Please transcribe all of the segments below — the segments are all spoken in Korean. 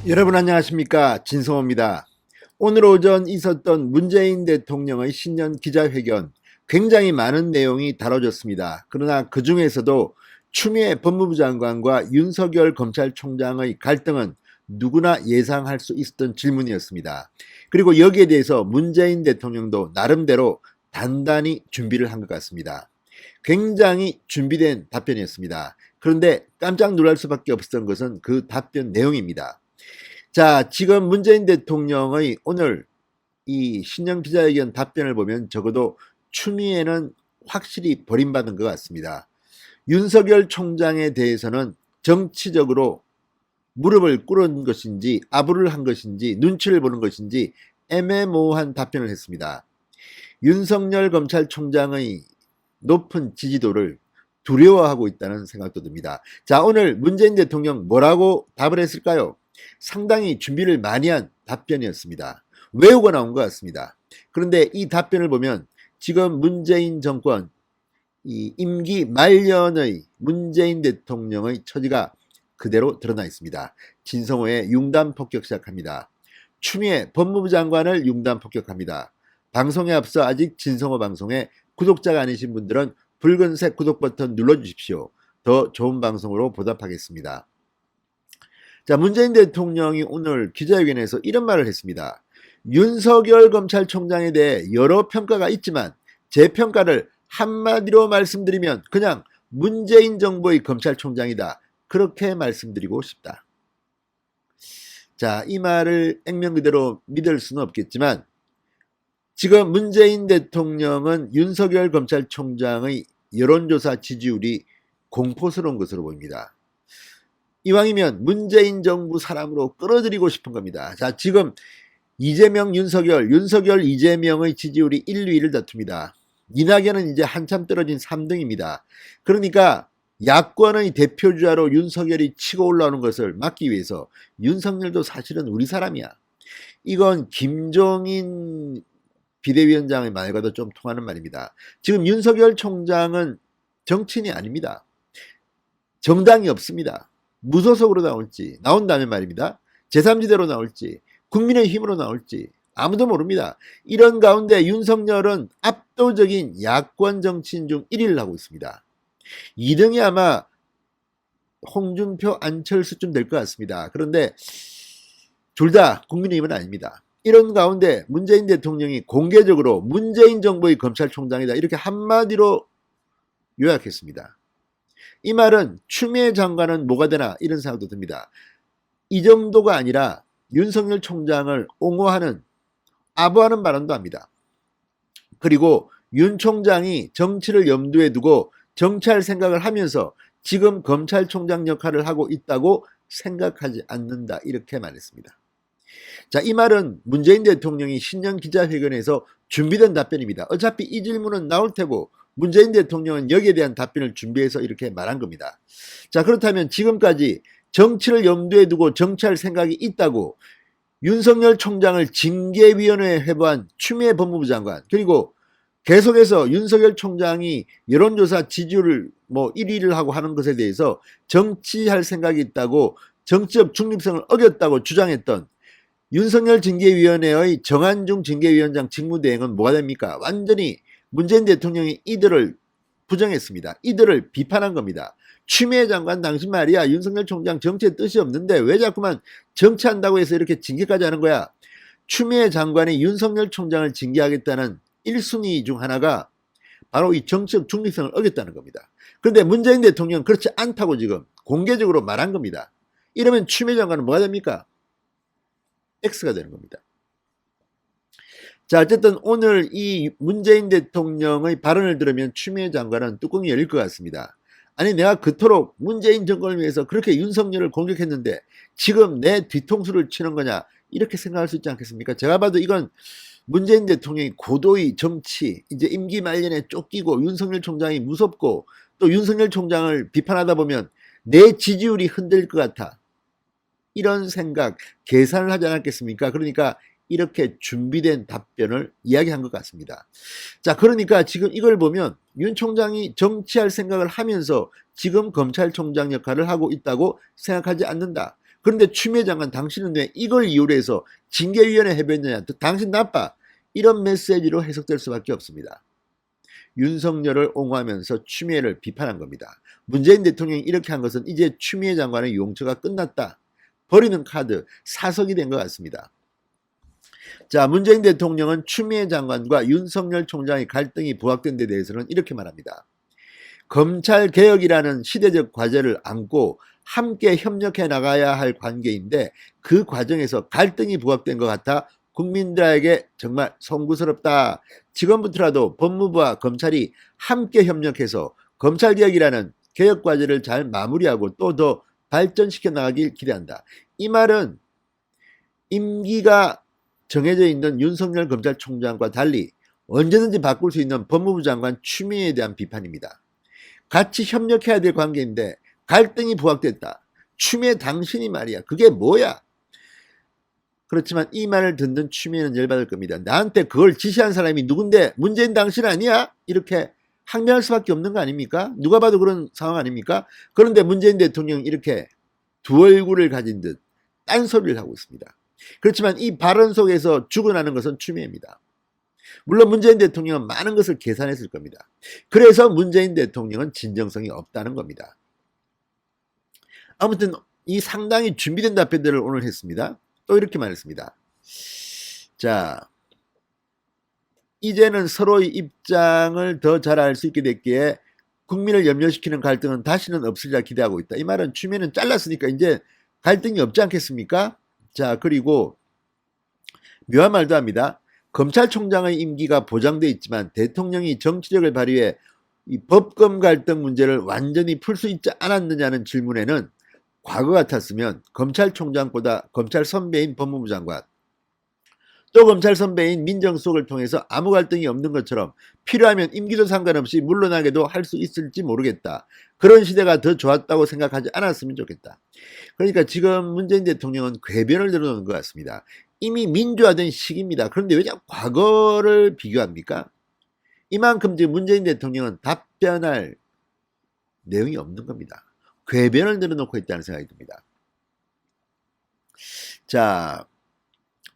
여러분 안녕하십니까, 진성호입니다. 오늘 오전 있었던 문재인 대통령의 신년 기자회견, 굉장히 많은 내용이 다뤄졌습니다. 그러나 그 중에서도 추미애 법무부 장관과 윤석열 검찰총장의 갈등은 누구나 예상할 수 있었던 질문이었습니다. 그리고 여기에 대해서 문재인 대통령도 나름대로 단단히 준비를 한 것 같습니다. 굉장히 준비된 답변이었습니다. 그런데 깜짝 놀랄 수밖에 없었던 것은 그 답변 내용입니다. 자, 지금 문재인 대통령의 오늘 이 신년 기자회견 답변을 보면 적어도 추미애는 확실히 버림받은 것 같습니다. 윤석열 총장에 대해서는 정치적으로 무릎을 꿇은 것인지 아부를 한 것인지 눈치를 보는 것인지 애매모호한 답변을 했습니다. 윤석열 검찰총장의 높은 지지도를 두려워하고 있다는 생각도 듭니다. 자, 오늘 문재인 대통령 뭐라고 답을 했을까요? 상당히 준비를 많이 한 답변이었습니다. 외우고 나온 것 같습니다. 그런데 이 답변을 보면 지금 문재인 정권 이 임기 말년의 문재인 대통령의 처지가 그대로 드러나 있습니다. 진성호의 융단 폭격 시작합니다. 추미애 법무부 장관을 융단 폭격합니다. 방송에 앞서 아직 진성호 방송에 구독자가 아니신 분들은 붉은색 구독 버튼 눌러주십시오. 더 좋은 방송으로 보답하겠습니다. 자, 문재인 대통령이 오늘 기자회견에서 이런 말을 했습니다. 윤석열 검찰총장에 대해 여러 평가가 있지만 제 평가를 한마디로 말씀드리면 그냥 문재인 정부의 검찰총장이다. 그렇게 말씀드리고 싶다. 자, 이 말을 액면 그대로 믿을 수는 없겠지만 지금 문재인 대통령은 윤석열 검찰총장의 여론조사 지지율이 공포스러운 것으로 보입니다. 이왕이면 문재인 정부 사람으로 끌어들이고 싶은 겁니다. 자, 지금 이재명, 윤석열, 이재명의 지지율이 1, 2위를 다툽니다. 이낙연은 이제 한참 떨어진 3등입니다. 그러니까 야권의 대표주자로 윤석열이 치고 올라오는 것을 막기 위해서 윤석열도 사실은 우리 사람이야. 이건 김종인 비대위원장의 말과도 좀 통하는 말입니다. 지금 윤석열 총장은 정치인이 아닙니다. 정당이 없습니다. 무소속으로 나온다면 말입니다. 제3지대로 나올지 국민의힘으로 나올지 아무도 모릅니다. 이런 가운데 윤석열은 압도적인 야권 정치인 중 1위를 하고 있습니다. 2등이 아마 홍준표, 안철수쯤 될 것 같습니다. 그런데 둘 다 국민의힘은 아닙니다. 이런 가운데 문재인 대통령이 공개적으로 문재인 정부의 검찰총장이다 이렇게 한마디로 요약했습니다. 이 말은 추미애 장관은 뭐가 되나 이런 생각도 듭니다. 이 정도가 아니라 윤석열 총장을 옹호하는 아부하는 발언도 합니다. 그리고 윤 총장이 정치를 염두에 두고 정치할 생각을 하면서 지금 검찰총장 역할을 하고 있다고 생각하지 않는다 이렇게 말했습니다. 자, 이 말은 문재인 대통령이 신년 기자회견에서 준비된 답변입니다. 어차피 이 질문은 나올 테고 문재인 대통령은 여기에 대한 답변을 준비해서 이렇게 말한 겁니다. 자, 그렇다면 지금까지 정치를 염두에 두고 정치할 생각이 있다고 윤석열 총장을 징계위원회에 회부한 추미애 법무부 장관, 그리고 계속해서 윤석열 총장이 여론조사 지지율을 1위를 하고 하는 것에 대해서 정치할 생각이 있다고 정치적 중립성을 어겼다고 주장했던 윤석열 징계위원회의 정한중 징계위원장 직무대행은 뭐가 됩니까? 완전히 문재인 대통령이 이들을 부정했습니다. 이들을 비판한 겁니다. 추미애 장관 당신 말이야 윤석열 총장 정치에 뜻이 없는데 왜 자꾸만 정치한다고 해서 이렇게 징계까지 하는 거야. 추미애 장관이 윤석열 총장을 징계하겠다는 1순위 중 하나가 바로 이 정치적 중립성을 어겼다는 겁니다. 그런데 문재인 대통령은 그렇지 않다고 지금 공개적으로 말한 겁니다. 이러면 추미애 장관은 뭐가 됩니까? X가 되는 겁니다. 자, 어쨌든 오늘 이 문재인 대통령의 발언을 들으면 추미애 장관은 뚜껑이 열릴 것 같습니다. 아니, 내가 그토록 문재인 정권을 위해서 그렇게 윤석열을 공격했는데 지금 내 뒤통수를 치는 거냐 이렇게 생각할 수 있지 않겠습니까? 제가 봐도 이건 문재인 대통령이 고도의 정치, 이제 임기 말년에 쫓기고 윤석열 총장이 무섭고 또 윤석열 총장을 비판하다 보면 내 지지율이 흔들릴 것 같아. 이런 생각, 계산을 하지 않았겠습니까? 그러니까 이렇게 준비된 답변을 이야기한 것 같습니다. 자, 그러니까 지금 이걸 보면 윤 총장이 정치할 생각을 하면서 지금 검찰총장 역할을 하고 있다고 생각하지 않는다. 그런데 추미애 장관 당신은 왜 이걸 이유로 해서 징계위원회 해변이냐, 당신 나빠, 이런 메시지로 해석될 수밖에 없습니다. 윤석열을 옹호하면서 추미애를 비판한 겁니다. 문재인 대통령이 이렇게 한 것은 이제 추미애 장관의 용처가 끝났다, 버리는 카드, 사석이 된 것 같습니다. 자, 문재인 대통령은 추미애 장관과 윤석열 총장의 갈등이 부각된 데 대해서는 이렇게 말합니다. 검찰개혁이라는 시대적 과제를 안고 함께 협력해 나가야 할 관계인데 그 과정에서 갈등이 부각된 것 같아 국민들에게 정말 송구스럽다. 지금부터라도 법무부와 검찰이 함께 협력해서 검찰개혁이라는 개혁과제를 잘 마무리하고 또 더 발전시켜 나가길 기대한다. 이 말은 임기가 정해져 있는 윤석열 검찰총장과 달리 언제든지 바꿀 수 있는 법무부 장관 추미애에 대한 비판입니다. 같이 협력해야 될 관계인데 갈등이 부각됐다. 추미애 당신이 말이야. 그게 뭐야? 그렇지만 이 말을 듣는 추미애는 열받을 겁니다. 나한테 그걸 지시한 사람이 누군데 문재인 당신 아니야? 이렇게 항변할 수밖에 없는 거 아닙니까? 누가 봐도 그런 상황 아닙니까? 그런데 문재인 대통령이 이렇게 두 얼굴을 가진 듯 딴소리를 하고 있습니다. 그렇지만 이 발언 속에서 죽어나는 것은 추미애입니다. 물론 문재인 대통령은 많은 것을 계산했을 겁니다. 그래서 문재인 대통령은 진정성이 없다는 겁니다. 아무튼 이 상당히 준비된 답변들을 오늘 했습니다. 또 이렇게 말했습니다. 자, 이제는 서로의 입장을 더 잘 알 수 있게 됐기에 국민을 염려시키는 갈등은 다시는 없으리라 기대하고 있다. 이 말은 추미애는 잘랐으니까 이제 갈등이 없지 않겠습니까? 자, 그리고 묘한 말도 합니다. 검찰총장의 임기가 보장돼 있지만 대통령이 정치력을 발휘해 이 법검 갈등 문제를 완전히 풀 수 있지 않았느냐는 질문에는 과거 같았으면 검찰총장보다 검찰 선배인 법무부 장관, 또 검찰 선배인 민정수석을 통해서 아무 갈등이 없는 것처럼 필요하면 임기도 상관없이 물러나게도 할 수 있을지 모르겠다. 그런 시대가 더 좋았다고 생각하지 않았으면 좋겠다. 그러니까 지금 문재인 대통령은 궤변을 늘어놓는 것 같습니다. 이미 민주화된 시기입니다. 그런데 왜 자꾸 과거를 비교합니까? 이만큼 지금 문재인 대통령은 답변할 내용이 없는 겁니다. 궤변을 늘어놓고 있다는 생각이 듭니다. 자,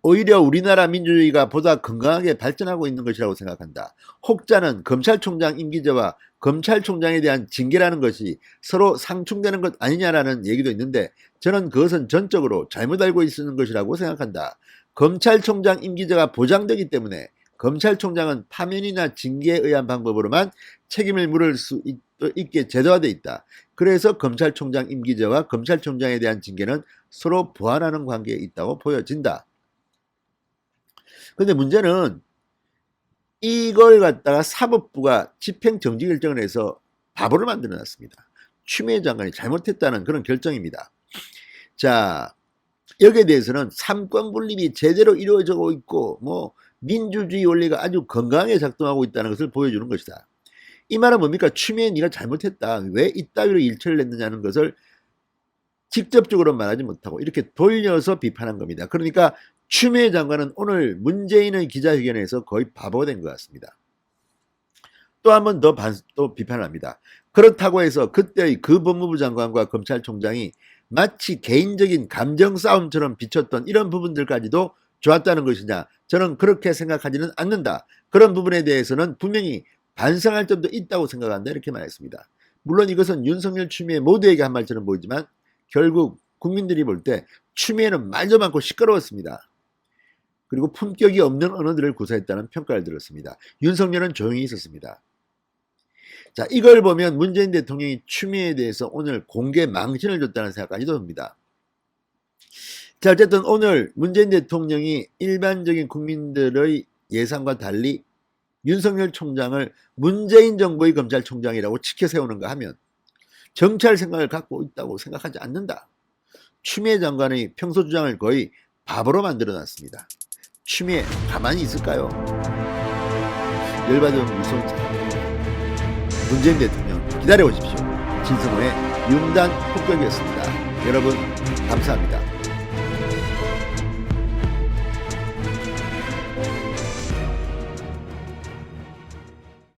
오히려 우리나라 민주주의가 보다 건강하게 발전하고 있는 것이라고 생각한다. 혹자는 검찰총장 임기제와 검찰총장에 대한 징계라는 것이 서로 상충되는 것 아니냐라는 얘기도 있는데 저는 그것은 전적으로 잘못 알고 있는 것이라고 생각한다. 검찰총장 임기제가 보장되기 때문에 검찰총장은 파면이나 징계에 의한 방법으로만 책임을 물을 수 있게 제도화되어 있다. 그래서 검찰총장 임기제와 검찰총장에 대한 징계는 서로 보완하는 관계에 있다고 보여진다. 그런데 문제는 이걸 갖다가 사법부가 집행정지 결정을 해서 바보를 만들어 놨습니다. 추미애 장관이 잘못했다는 그런 결정입니다. 자, 여기에 대해서는 삼권 분립이 제대로 이루어지고 있고 민주주의 원리가 아주 건강하게 작동하고 있다는 것을 보여주는 것이다. 이 말은 뭡니까? 추미애 네가 잘못했다. 왜 이따위로 일처리를 했느냐는 것을 직접적으로 말하지 못하고 이렇게 돌려서 비판한 겁니다. 그러니까 추미애 장관은 오늘 문재인의 기자회견에서 거의 바보가 된 것 같습니다. 또 한 번 더 또 비판을 합니다. 그렇다고 해서 그때의 그 법무부 장관과 검찰총장이 마치 개인적인 감정 싸움처럼 비쳤던 이런 부분들까지도 좋았다는 것이냐? 저는 그렇게 생각하지는 않는다. 그런 부분에 대해서는 분명히 반성할 점도 있다고 생각한다. 이렇게 말했습니다. 물론 이것은 윤석열, 추미애 모두에게 한 말처럼 보이지만 결국 국민들이 볼 때 추미애는 말도 많고 시끄러웠습니다. 그리고 품격이 없는 언어들을 구사했다는 평가를 들었습니다. 윤석열은 조용히 있었습니다. 자, 이걸 보면 문재인 대통령이 추미애에 대해서 오늘 공개 망신을 줬다는 생각까지 듭니다. 자, 어쨌든 오늘 문재인 대통령이 일반적인 국민들의 예상과 달리 윤석열 총장을 문재인 정부의 검찰총장이라고 치켜 세우는가 하면 정치할 생각을 갖고 있다고 생각하지 않는다. 추미애 장관의 평소 주장을 거의 바보로 만들어 놨습니다. 추미애 가만히 있을까요? 열받은 무서운 문재인 대통령 기다려보십시오. 진성호의 윤단 폭격이었습니다. 여러분 감사합니다.